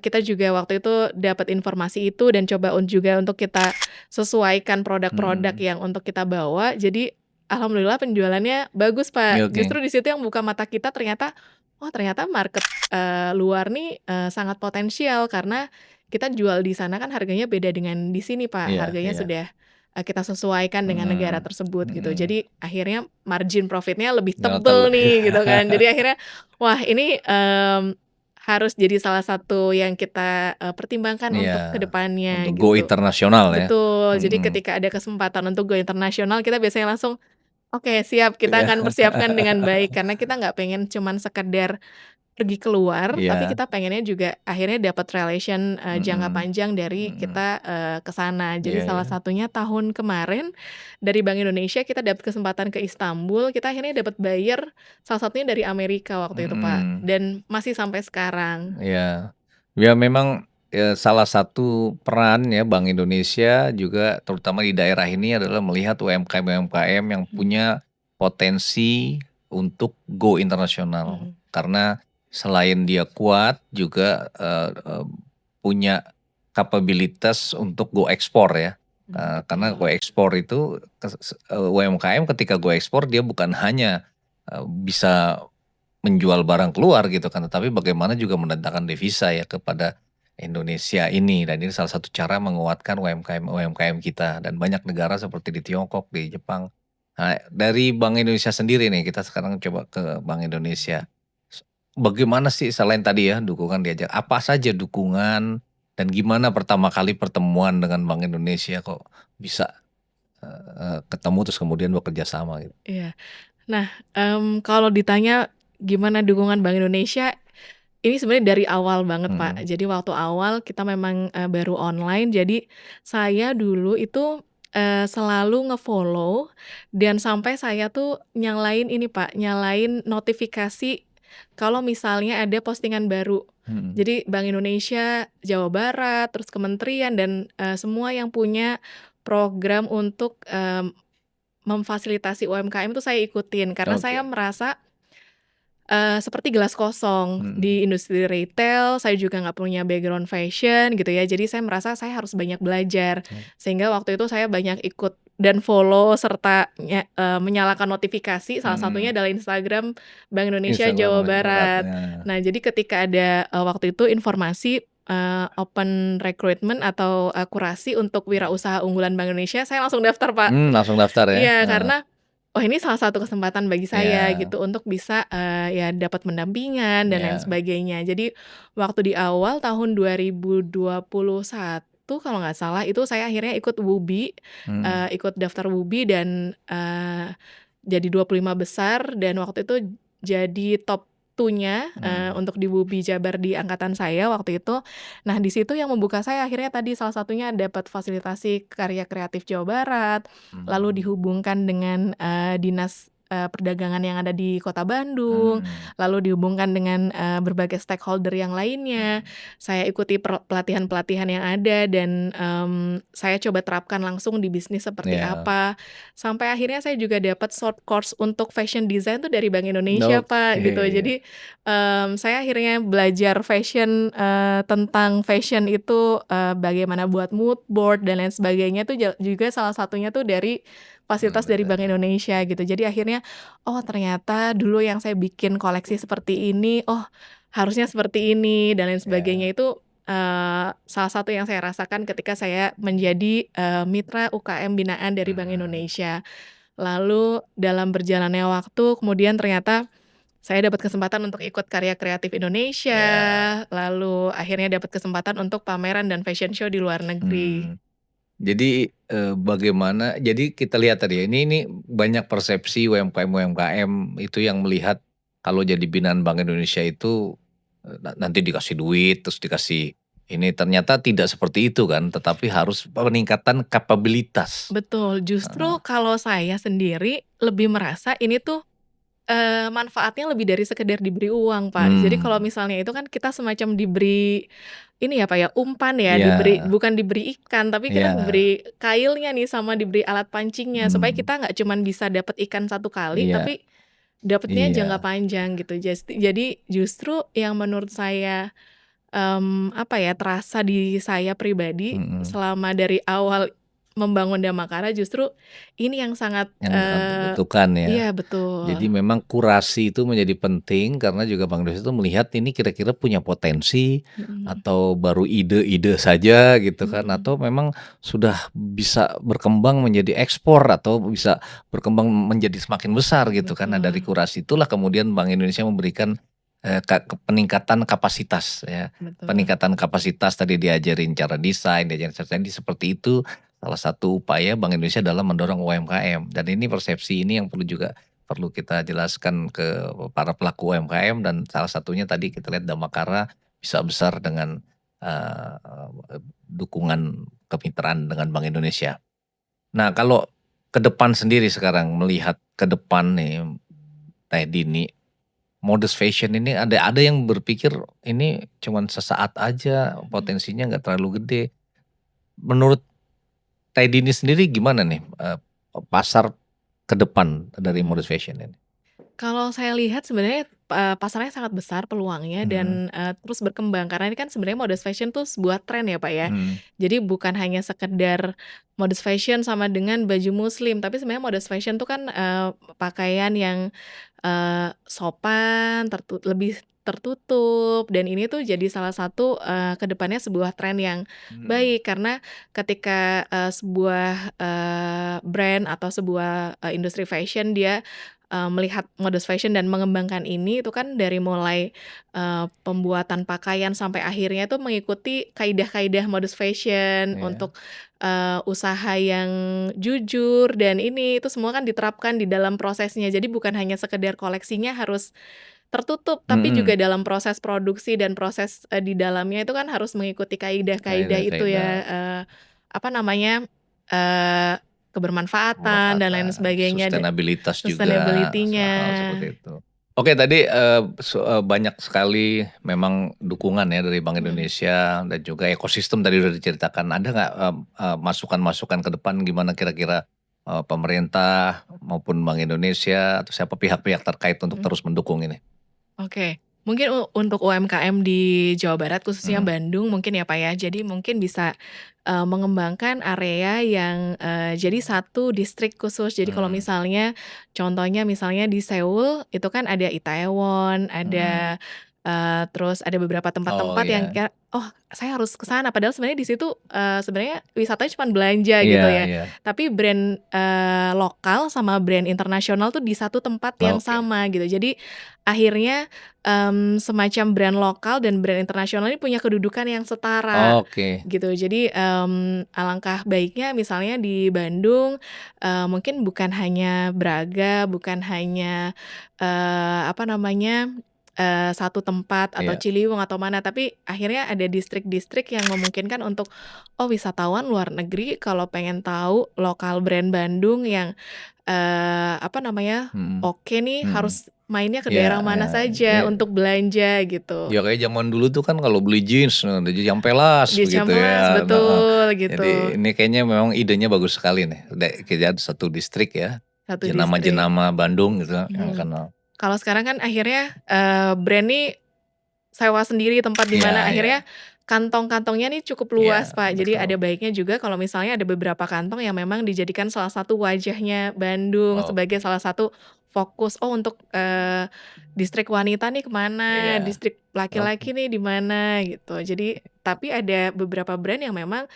kita juga waktu itu dapat informasi itu dan coba juga untuk kita sesuaikan produk-produk mhm, yang untuk kita bawa, jadi alhamdulillah penjualannya bagus, iya Pak. oke, Justru di situ yang buka mata kita ternyata, oh ternyata market, luar nih, sangat potensial karena kita jual di sana kan harganya beda dengan di sini, Pak. iya Harganya iya, sudah, kita sesuaikan dengan negara mhm, tersebut gitu. mhm, Jadi akhirnya margin profit-nya lebih nggak terl tebel nih gitu kan. Jadi akhirnya, wah ini, harus jadi salah satu yang kita, pertimbangkan untuk ke Iya, depannya untuk go gitu. internasional ya? Betul, jadi Mhm, ketika ada kesempatan untuk go internasional kita biasanya langsung, "Oke siap, kita iya. akan persiapkan dengan baik." Karena kita nggak pengen cuman sekedar pergi keluar, tapi Iya, kita pengennya juga akhirnya dapat relation, jangka mhm, panjang dari mhm, kita, ke sana. Jadi iya salah iya, satunya tahun kemarin dari Bank Indonesia kita dapat kesempatan ke Istanbul, kita akhirnya dapat buyer salah satunya dari Amerika waktu itu, Pak, mhm, dan masih sampai sekarang. iya. Ya memang, salah satu peran ya Bank Indonesia juga terutama di daerah ini adalah melihat UMKM-UMKM yang Mhm, punya potensi untuk go internasional. mhm, Karena selain dia kuat juga, punya kapabilitas untuk go ekspor ya. Karena go betul. ekspor itu UMKM ketika go ekspor dia bukan hanya, bisa menjual barang keluar gitu kan, tetapi bagaimana juga mendatangkan devisa ya kepada Indonesia ini dan ini salah satu cara menguatkan UMKM-UMKM kita dan banyak negara seperti di Tiongkok, di Jepang. Nah, dari Bank Indonesia sendiri nih, kita sekarang coba ke Bank Indonesia. Bagaimana sih selain tadi ya dukungan diajak, apa saja dukungan dan gimana pertama kali pertemuan dengan Bank Indonesia kok bisa, ketemu terus kemudian bekerja sama gitu? Iya. Nah, kalau ditanya gimana dukungan Bank Indonesia, ini sebenarnya dari awal banget, Pak. Mhm, Jadi waktu awal kita memang, baru online, jadi saya dulu itu, selalu nge-follow dan sampai saya tuh nyalain ini, Pak, nyalain notifikasi kalau misalnya ada postingan baru. mhm, Jadi Bank Indonesia Jawa Barat, terus kementerian dan, semua yang punya program untuk, memfasilitasi UMKM tuh saya ikutin karena saya oke, merasa, seperti gelas kosong mhm. di industri retail, saya juga nggak punya background fashion gitu ya, jadi saya merasa saya harus banyak belajar. Sehingga waktu itu saya banyak ikut dan follow serta menyalakan notifikasi, salah satunya Mhm, adalah Instagram Bank Indonesia Instagram Jawa Jawa Barat, Barat. ya. Nah, jadi ketika ada, waktu itu informasi, open recruitment atau, kurasi untuk wirausaha unggulan Bank Indonesia, saya langsung daftar, Pak. Langsung daftar ya? Iya, Heeh, karena, oh ini salah satu kesempatan bagi saya iya gitu untuk bisa, ya dapat pendampingan dan lain iya, sebagainya. Jadi waktu di awal tahun 2021 kalau nggak salah itu saya akhirnya ikut WUBI, mhm, ikut daftar WUBI dan, jadi 25 besar dan waktu itu jadi top 2-nya, mhm, untuk di WUBI Jabar di angkatan saya waktu itu. Nah, di situ yang membuka saya akhirnya tadi salah satunya dapat fasilitasi karya kreatif Jawa Barat, lalu mmm, dihubungkan dengan, dinas, perdagangan yang ada di Kota Bandung, mhm, lalu dihubungkan dengan, berbagai stakeholder yang lainnya. mhm, Saya ikuti pelatihan-pelatihan yang ada dan, saya coba terapkan langsung di bisnis seperti iya, apa. Sampai akhirnya saya juga dapat short course untuk fashion design tuh dari Bank Indonesia, Pak, oke, gitu. Jadi, saya akhirnya belajar fashion, tentang fashion itu, bagaimana buat mood board dan lain sebagainya tuh juga salah satunya tuh dari fasilitas dari Bank bener, Indonesia gitu. Jadi akhirnya, oh ternyata dulu yang saya bikin koleksi seperti ini, oh harusnya seperti ini dan lain sebagainya iya, itu, salah satu yang saya rasakan ketika saya menjadi, mitra UKM binaan dari Bank mhm, Indonesia. Lalu dalam berjalannya waktu kemudian ternyata saya dapat kesempatan untuk ikut Karya Kreatif Indonesia, iya, lalu akhirnya dapat kesempatan untuk pameran dan fashion show di luar negeri. mmm. Jadi, bagaimana jadi kita lihat tadi ya, ini banyak persepsi UMKM-UMKM itu yang melihat kalau jadi binaan Bank Indonesia itu, nanti dikasih duit, terus dikasih ini, ternyata tidak seperti itu kan, tetapi harus peningkatan kapabilitas. Betul, Heeh, justru kalau saya sendiri lebih merasa ini tuh, manfaatnya lebih dari sekedar diberi uang, Pak. Jadi kalau mmm, misalnya itu kan kita semacam diberi ini ya, Pak, ya, umpan ya, diberi iya bukan diberi ikan, tapi kita iya, diberi kailnya nih sama diberi alat pancingnya, supaya mmm, kita nggak cuman bisa dapat ikan satu kali, iya tapi dapatnya jangka iya, panjang gitu. Jadi justru yang menurut saya, apa ya, terasa di saya pribadi mhm. selama dari awal membangun Damakara justru ini yang sangat, Yang sangat dibutuhkan ya. iya betul, Jadi memang kurasi itu menjadi penting karena juga Bank Indonesia itu melihat ini kira-kira punya potensi mhm, atau baru ide-ide saja gitu kan mhm, atau memang sudah bisa berkembang menjadi ekspor atau bisa berkembang menjadi semakin besar gitu kan. Nah dari betul, kurasi itulah kemudian Bank Indonesia memberikan, peningkatan kapasitas ya. Betul. Peningkatan kapasitas tadi diajarin cara desain, diajarin cara tadi seperti itu salah satu upaya Bank Indonesia dalam mendorong UMKM dan ini persepsi ini yang perlu kita jelaskan ke para pelaku UMKM dan salah satunya tadi kita lihat Damakara bisa besar dengan, dukungan kemitraan dengan Bank Indonesia. Nah kalau ke depan sendiri sekarang melihat ke depan nih, Teh Dini, modest fashion ini ada yang berpikir ini cuman sesaat aja, Mhm. potensinya nggak terlalu gede. Menurut Teh Dini sendiri gimana nih, pasar ke depan dari Mhm. modest fashion ini? Kalau saya lihat sebenarnya, pasarnya sangat besar peluangnya Mhm, dan, terus berkembang karena ini kan sebenarnya modest fashion tuh sebuah tren ya, Pak, ya. mhm. Jadi bukan hanya sekedar modest fashion sama dengan baju muslim, tapi sebenarnya modest fashion tuh kan, pakaian yang, sopan, lebih tertutup dan ini tuh jadi salah satu, ke depannya sebuah tren yang Mhm. baik karena ketika, sebuah, brand atau sebuah, industri fashion dia melihat modest fashion dan mengembangkan ini itu kan dari mulai, pembuatan pakaian sampai akhirnya itu mengikuti kaidah-kaidah modest fashion Iya. untuk, usaha yang jujur dan ini itu semua kan diterapkan di dalam prosesnya. Jadi bukan hanya sekedar koleksinya harus tertutup, tapi juga Mhm. dalam proses produksi dan proses, di dalamnya itu kan harus mengikuti kaidah-kaidah itu ya, Kaidah-kaidah apa namanya, eee, kebermanfaatan dan lain pemanfaatan, sebagainya sustenabilitas juga, hal sustainability-nya. seperti itu. Oke tadi, banyak sekali memang dukungan ya dari Bank Mhm, Indonesia dan juga ekosistem tadi udah diceritakan. Ada nggak, masukan-masukan ke depan gimana kira-kira, pemerintah maupun Bank Indonesia atau siapa pihak-pihak terkait untuk mhm. terus mendukung ini? Oke, mungkin untuk UMKM di Jawa Barat khususnya Mhm, Bandung mungkin ya, Pak, ya. Jadi mungkin bisa, mengembangkan area yang, jadi satu distrik khusus. Jadi kalau mhm, misalnya contohnya misalnya di Seoul itu kan ada Itaewon, mhm. ada, terus ada beberapa Oh tempat-tempat yang iya. kayak, "Oh saya harus ke sana." Padahal sebenarnya di situ, sebenarnya wisatanya cuman belanja Iya gitu ya. iya. Tapi brand, lokal sama brand internasional tuh di satu tempat yang Oke sama gitu. Jadi akhirnya, semacam brand lokal dan brand internasional ini punya kedudukan yang setara, oke. gitu. Jadi, alangkah baiknya misalnya di Bandung, mungkin bukan hanya Braga, bukan hanya, apa namanya, satu tempat atau Iya. Ciliwung atau mana, tapi akhirnya ada distrik-distrik yang memungkinkan untuk, oh wisatawan luar negeri kalau pengen tahu lokal brand Bandung yang apa namanya, Mhm, oke nih mhm. harus mainnya ke Iya daerah iya mana saja iya. untuk belanja gitu. Ya kayak zaman dulu tuh kan kalau beli jeans, udah yang pelas Di begitu Ciampelas, ya, heeh. betul Jadi gitu, ini kayaknya memang idenya bagus sekali nih, kita satu distrik ya, satu distrik, jenama-jenama Bandung gitu yang mhm. kenal. Kalau sekarang kan akhirnya, brand nih sewa sendiri tempat di Iya mana iya akhirnya kantong-kantongnya nih cukup luas, iya, Pak. Jadi betul. ada baiknya juga kalau misalnya ada beberapa kantong yang memang dijadikan salah satu wajahnya Bandung sebagai Oke, salah satu fokus, oh untuk, distrik wanita nih ke mana, iya, distrik oke, laki-laki nih di mana gitu. Jadi tapi ada beberapa brand yang memang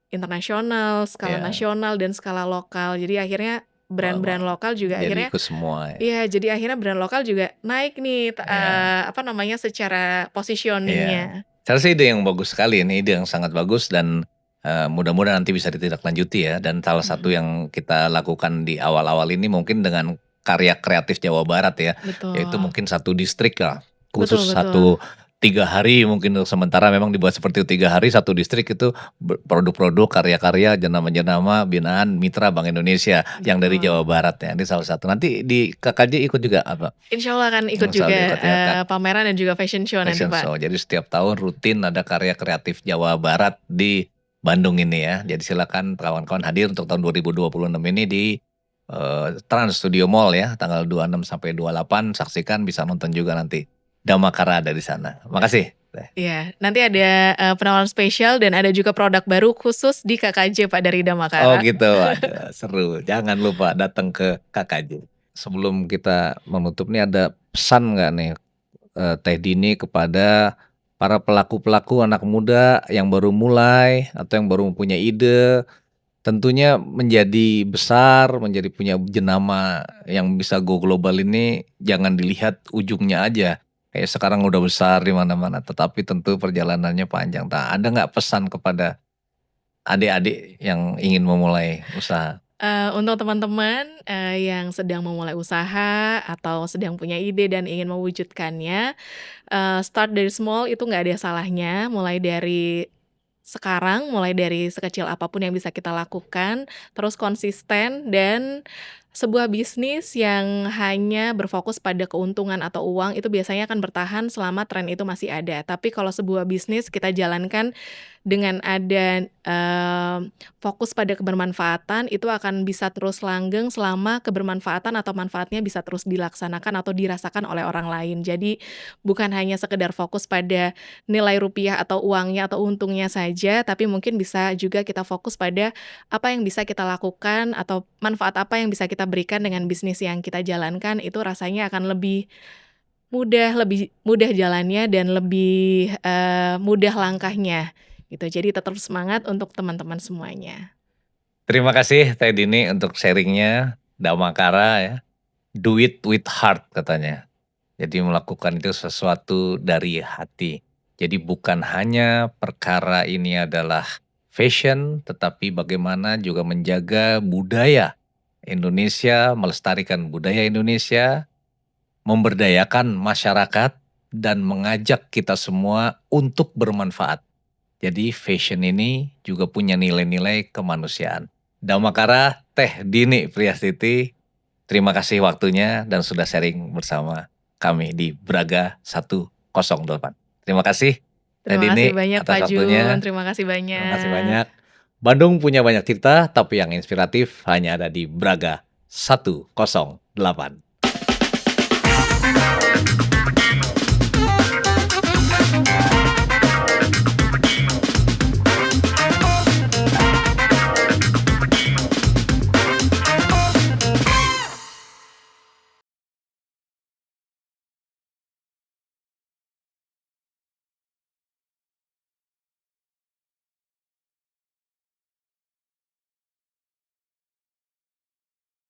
internasional, skala iya. nasional, dan skala lokal. Jadi akhirnya Wah wah, brand-brand lokal juga jadi akhirnya ikut semua ya. iya, jadi akhirnya brand lokal juga naik nih, Iya apa namanya, secara iya. positioning-nya. Saya rasa ide yang bagus sekali ini, ide yang sangat bagus dan, mudah-mudahan nanti bisa ditindaklanjuti ya dan salah satu Mhm, yang kita lakukan di awal-awal ini mungkin dengan karya kreatif Jawa Barat ya, yaitu betul. mungkin satu distrik lah, khusus Betul betul. satu 3 hari mungkin untuk sementara memang dibuat seperti itu, 3 hari satu distrik itu produk-produk, karya-karya, jenama-jenama binaan mitra Bank Indonesia yang dari Betul. Jawa Barat ya, ini salah satu. Nanti di KKJ ikut juga apa? Insyaallah akan ikut Insya juga, Allah ikut ya, pameran dan juga fashion show nanti, Fashion Pak. show. Jadi setiap tahun rutin ada karya kreatif Jawa Barat di Bandung ini ya. Jadi silakan kawan-kawan hadir untuk tahun 2026 ini di, Trans Studio Mall ya, tanggal 26 sampai 28 saksikan bisa nonton juga nanti Damakara ada di sana. Makasih teh. Iya, nanti ada, penawaran spesial dan ada juga produk baru khusus di KKJ, Pak, dari Oh Damakara. gitu, aduh seru. Jangan lupa datang ke KKJ. Sebelum kita menutup nih ada pesan nggak nih, Teh Dini kepada para pelaku-pelaku anak muda yang baru mulai atau yang baru mempunyai ide. Tentunya menjadi besar, menjadi punya jenama yang bisa go global ini jangan dilihat ujungnya aja. kayak sekarang udah besar di mana-mana, tetapi tentu perjalanannya panjang. Ada nggak pesan kepada adik-adik yang ingin memulai usaha? Untuk teman-teman, yang sedang memulai usaha atau sedang punya ide dan ingin mewujudkannya, start dari small itu nggak ada salahnya, mulai dari sekarang, mulai dari sekecil apapun yang bisa kita lakukan, terus konsisten dan sebuah bisnis yang hanya berfokus pada keuntungan atau uang itu biasanya akan bertahan selama tren itu masih ada. Tapi kalau sebuah bisnis kita jalankan dengan ada, fokus pada kebermanfaatan, itu akan bisa terus langgeng selama kebermanfaatan atau manfaatnya bisa terus dilaksanakan atau dirasakan oleh orang lain. Jadi bukan hanya sekedar fokus pada nilai rupiah atau uangnya atau untungnya saja, tapi mungkin bisa juga kita fokus pada apa yang bisa kita lakukan atau manfaat apa yang bisa kita berikan dengan bisnis yang kita jalankan, itu rasanya akan lebih mudah jalannya dan lebih, mudah langkahnya, gitu. Jadi tetap semangat untuk teman-teman semuanya. Terima kasih Teh Dini untuk sharingnya. Damakara ya, do it with heart katanya. Jadi melakukan itu sesuatu dari hati. Jadi bukan hanya perkara ini adalah fashion, tetapi bagaimana juga menjaga budaya Indonesia, melestarikan budaya Indonesia, memberdayakan masyarakat, dan mengajak kita semua untuk bermanfaat. Jadi fashion ini juga punya nilai-nilai kemanusiaan. Damakara Teh Dini Priastiti, terima kasih waktunya dan sudah sharing bersama kami di Braga 108. Terima kasih Teh Terima kasih Dini banyak atas Pak Jun, waktunya. terima kasih Terima kasih banyak. banyak. Bandung punya banyak cerita, tapi yang inspiratif hanya ada di Braga 108.